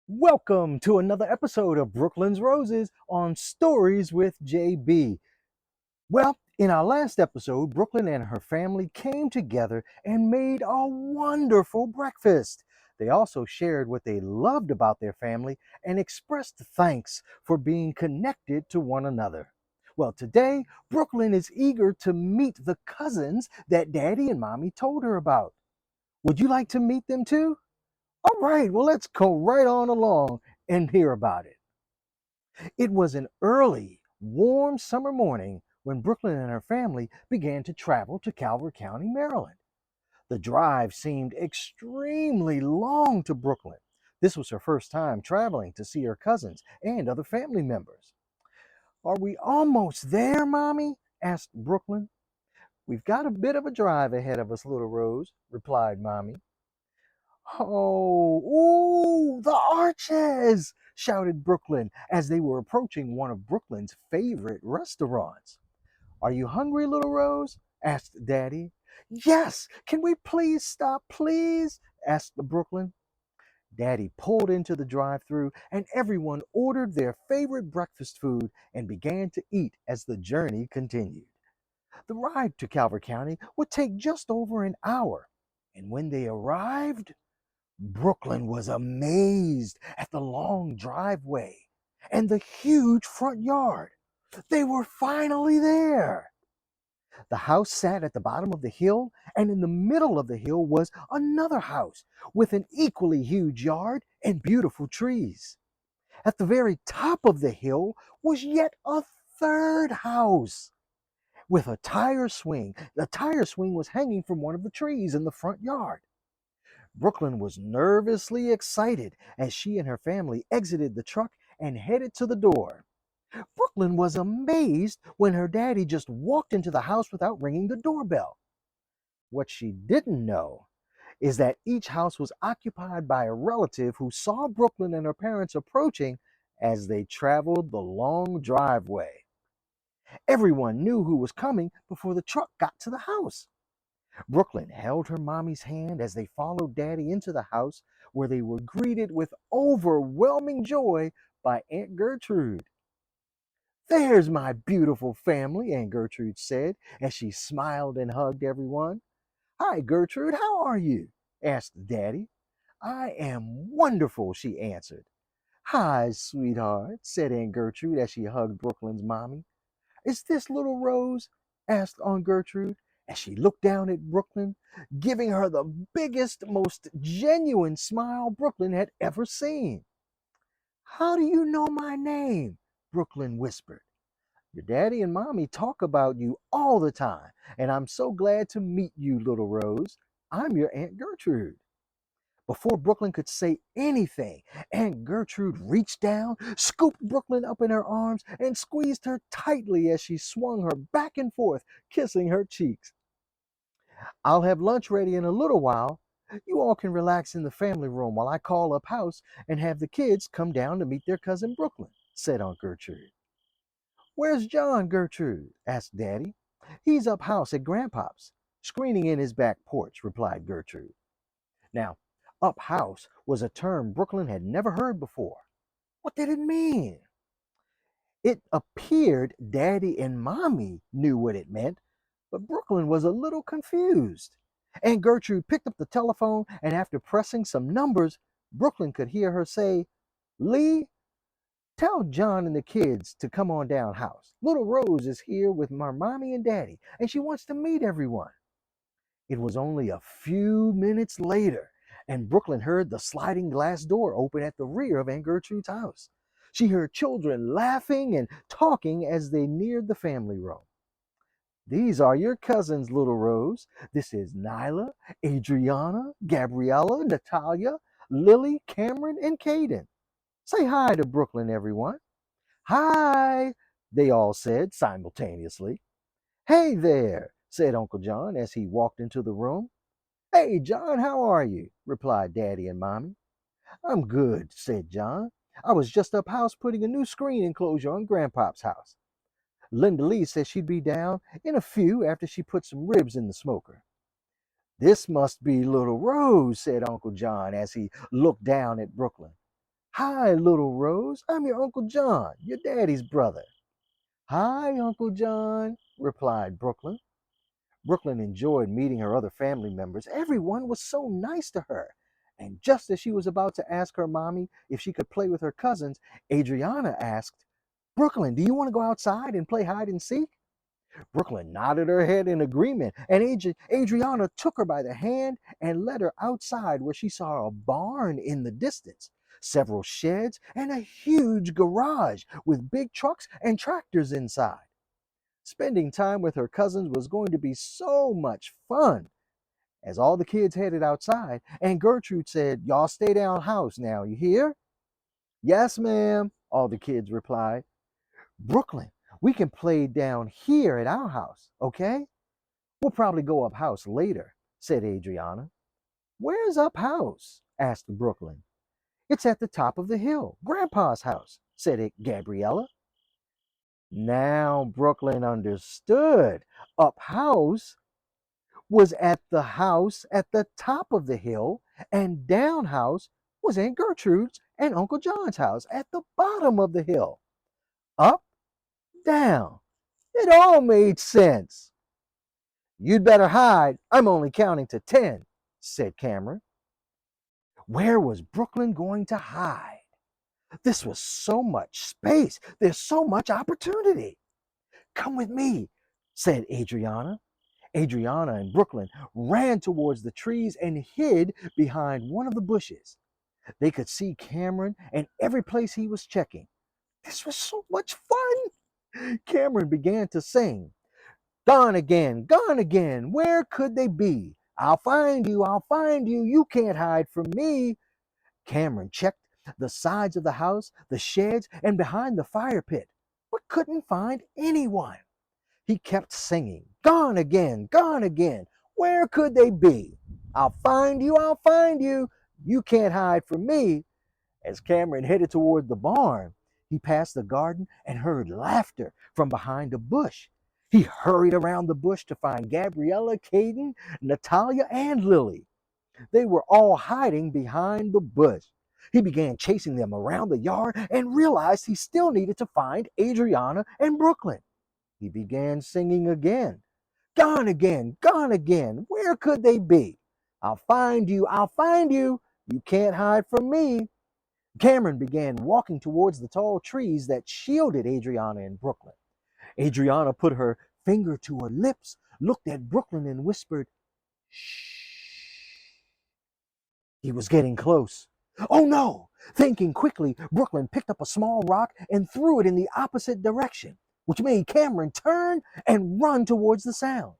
Welcome to another episode of Brooklyn's Roses on Stories with JB. Well, in our last episode, Brooklyn and her family came together and made a wonderful breakfast. They also shared what they loved about their family and expressed thanks for being connected to one another. Well, today, Brooklyn is eager to meet the cousins that Daddy and Mommy told her about. Would you like to meet them too? All right, well, let's go right on along and hear about it. It was an early, warm summer morning when Brooklyn and her family began to travel to Calvert County, Maryland. The drive seemed extremely long to Brooklyn. This was her first time traveling to see her cousins and other family members. Are we almost there, Mommy? Asked Brooklyn. We've got a bit of a drive ahead of us, little Rose, replied Mommy. Oh, ooh, the arches! Shouted Brooklyn as they were approaching one of Brooklyn's favorite restaurants. Are you hungry, little Rose? Asked Daddy. Yes, can we please stop, please? Asked Brooklyn. Daddy pulled into the drive-thru and everyone ordered their favorite breakfast food and began to eat as the journey continued. The ride to Calvert County would take just over an hour, and when they arrived, Brooklyn was amazed at the long driveway and the huge front yard. They were finally there. The house sat at the bottom of the hill, and in the middle of the hill was another house with an equally huge yard and beautiful trees. At the very top of the hill was yet a third house with a tire swing. The tire swing was hanging from one of the trees in the front yard. Brooklyn was nervously excited as she and her family exited the truck and headed to the door. Brooklyn was amazed when her daddy just walked into the house without ringing the doorbell. What she didn't know is that each house was occupied by a relative who saw Brooklyn and her parents approaching as they traveled the long driveway. Everyone knew who was coming before the truck got to the house. Brooklyn held her mommy's hand as they followed Daddy into the house, where they were greeted with overwhelming joy by Aunt Gertrude. There's my beautiful family, Aunt Gertrude said as she smiled and hugged everyone. Hi, Gertrude, how are you? Asked Daddy. I am wonderful, she answered. Hi, sweetheart, said Aunt Gertrude as she hugged Brooklyn's mommy. Is this little Rose? Asked Aunt Gertrude as she looked down at Brooklyn, giving her the biggest, most genuine smile Brooklyn had ever seen. How do you know my name? Brooklyn whispered. Your daddy and mommy talk about you all the time, and I'm so glad to meet you, little Rose. I'm your Aunt Gertrude. Before Brooklyn could say anything, Aunt Gertrude reached down, scooped Brooklyn up in her arms, and squeezed her tightly as she swung her back and forth, kissing her cheeks. I'll have lunch ready in a little while. You all can relax in the family room while I call up house and have the kids come down to meet their cousin Brooklyn, said Aunt Gertrude. Where's John, Gertrude? Asked Daddy. He's up house at Grandpop's, screening in his back porch, replied Gertrude. Now, up house was a term Brooklyn had never heard before. What did it mean? It appeared Daddy and Mommy knew what it meant, but Brooklyn was a little confused. And Gertrude picked up the telephone, and after pressing some numbers, Brooklyn could hear her say, Lee, tell John and the kids to come on down house. Little Rose is here with my mommy and daddy, and she wants to meet everyone. It was only a few minutes later, and Brooklyn heard the sliding glass door open at the rear of Aunt Gertrude's house. She heard children laughing and talking as they neared the family room. These are your cousins, little Rose. This is Nyla, Adriana, Gabriella, Natalia, Lily, Cameron, and Caden. Say hi to Brooklyn, everyone. Hi, they all said simultaneously. Hey there, said Uncle John as he walked into the room. Hey, John, how are you? Replied Daddy and Mommy. I'm good, said John. I was just up house putting a new screen enclosure on Grandpop's house. Linda Lee said she'd be down in a few after she put some ribs in the smoker. This must be little Rose, said Uncle John as he looked down at Brooklyn. Hi, little Rose. I'm your Uncle John, your daddy's brother. Hi, Uncle John, replied Brooklyn. Brooklyn enjoyed meeting her other family members. Everyone was so nice to her. And just as she was about to ask her mommy if she could play with her cousins, Adriana asked, Brooklyn, do you want to go outside and play hide and seek? Brooklyn nodded her head in agreement, and Adriana took her by the hand and led her outside where she saw a barn in the distance, several sheds, and a huge garage with big trucks and tractors inside. Spending time with her cousins was going to be so much fun. As all the kids headed outside, and Gertrude said, Y'all stay down house now, you hear? Yes, ma'am, all the kids replied. Brooklyn, we can play down here at our house, okay? We'll probably go up house later, said Adriana. Where's up house? Asked Brooklyn. It's at the top of the hill, Grandpa's house, said Gabriella. Now Brooklyn understood. Up house was at the house at the top of the hill, and down house was Aunt Gertrude's and Uncle John's house at the bottom of the hill. Up, down. It all made sense. You'd better hide. I'm only counting to 10, said Cameron. Where was Brooklyn going to hide? This was so much space. There's so much opportunity. Come with me, said Adriana. Adriana and Brooklyn ran towards the trees and hid behind one of the bushes. They could see Cameron and every place he was checking. This was so much fun. Cameron began to sing. Gone again, where could they be? I'll find you, you can't hide from me. Cameron checked the sides of the house, the sheds, and behind the fire pit, but couldn't find anyone. He kept singing, gone again, where could they be? I'll find you, you can't hide from me. As Cameron headed toward the barn, he passed the garden and heard laughter from behind a bush. He hurried around the bush to find Gabriella, Caden, Natalia, and Lily. They were all hiding behind the bush. He began chasing them around the yard and realized he still needed to find Adriana and Brooklyn. He began singing again. Gone again, where could they be? I'll find you, you can't hide from me. Cameron began walking towards the tall trees that shielded Adriana and Brooklyn. Adriana put her finger to her lips, looked at Brooklyn, and whispered, Shh. He was getting close. Oh no! Thinking quickly, Brooklyn picked up a small rock and threw it in the opposite direction, which made Cameron turn and run towards the sound.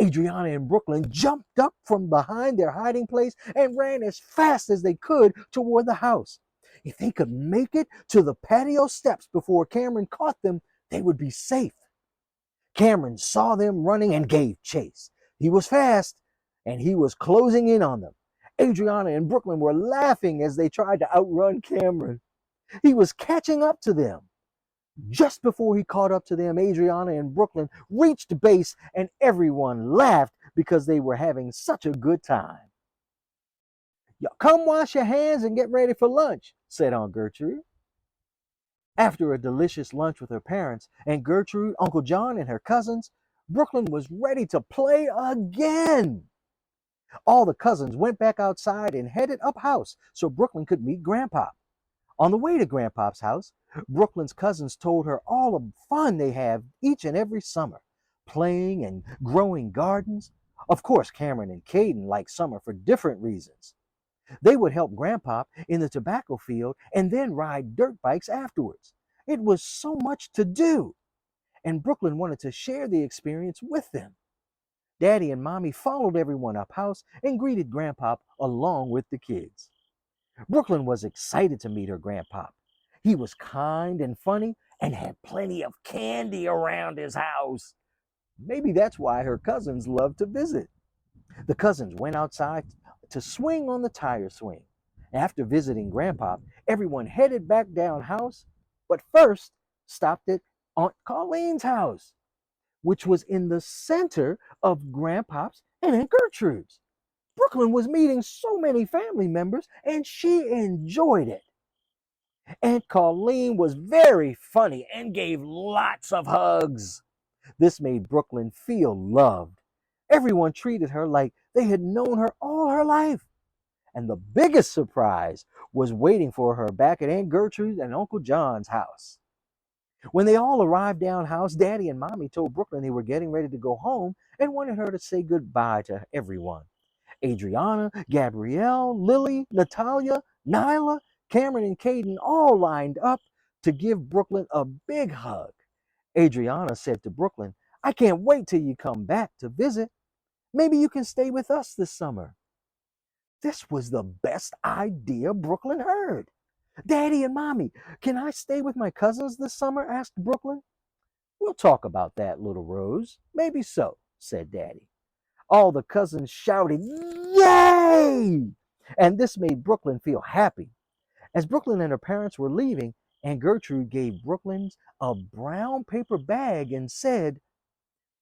Adriana and Brooklyn jumped up from behind their hiding place and ran as fast as they could toward the house. If they could make it to the patio steps before Cameron caught them, they would be safe. Cameron saw them running and gave chase. He was fast, and he was closing in on them. Adriana and Brooklyn were laughing as they tried to outrun Cameron. He was catching up to them. Just before he caught up to them, Adriana and Brooklyn reached base, and everyone laughed because they were having such a good time. Come wash your hands and get ready for lunch, said Aunt Gertrude. After a delicious lunch with her parents and Gertrude, Uncle John, and her cousins, Brooklyn was ready to play again. All the cousins went back outside and headed up house so Brooklyn could meet Grandpa. On the way to Grandpa's house, Brooklyn's cousins told her all the fun they have each and every summer, playing and growing gardens. Of course, Cameron and Caden like summer for different reasons. They would help Grandpa in the tobacco field and then ride dirt bikes afterwards. It was so much to do, and Brooklyn wanted to share the experience with them. Daddy and Mommy followed everyone up house and greeted Grandpa along with the kids. Brooklyn was excited to meet her Grandpa. He was kind and funny and had plenty of candy around his house. Maybe that's why her cousins loved to visit. The cousins went outside to swing on the tire swing. After visiting Grandpa, everyone headed back down house, but first stopped at Aunt Colleen's house, which was in the center of Grandpa's and Aunt Gertrude's. Brooklyn was meeting so many family members, and she enjoyed it. Aunt Colleen was very funny and gave lots of hugs. This made Brooklyn feel loved. Everyone treated her like they had known her all her life. And the biggest surprise was waiting for her back at Aunt Gertrude and Uncle John's house. When they all arrived downhouse, Daddy and Mommy told Brooklyn they were getting ready to go home and wanted her to say goodbye to everyone. Adriana, Gabrielle, Lily, Natalia, Nyla, Cameron, and Caden all lined up to give Brooklyn a big hug. Adriana said to Brooklyn, "I can't wait till you come back to visit. Maybe you can stay with us this summer." This was the best idea Brooklyn heard. "Daddy and Mommy, can I stay with my cousins this summer?" asked Brooklyn. "We'll talk about that, little Rose. Maybe so," said Daddy. All the cousins shouted, "Yay!" And this made Brooklyn feel happy. As Brooklyn and her parents were leaving, Aunt Gertrude gave Brooklyn a brown paper bag and said,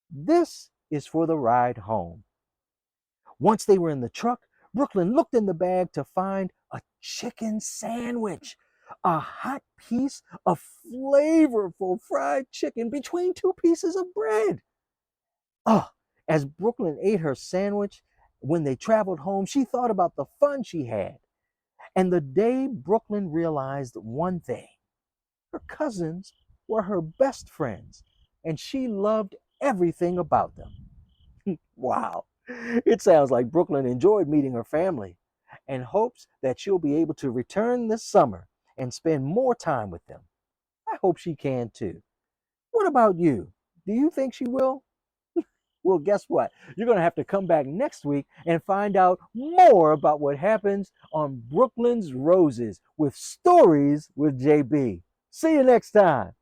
"This is for the ride home." Once they were in the truck, Brooklyn looked in the bag to find a chicken sandwich, a hot piece of flavorful fried chicken between two pieces of bread. Oh, as Brooklyn ate her sandwich when they traveled home, she thought about the fun she had. And the day Brooklyn realized one thing: her cousins were her best friends, and she loved everything about them. Wow. It sounds like Brooklyn enjoyed meeting her family and hopes that she'll be able to return this summer and spend more time with them. I hope she can too. What about you? Do you think she will? Well, guess what? You're going to have to come back next week and find out more about what happens on Brooklyn's Roses with Stories with JB. See you next time.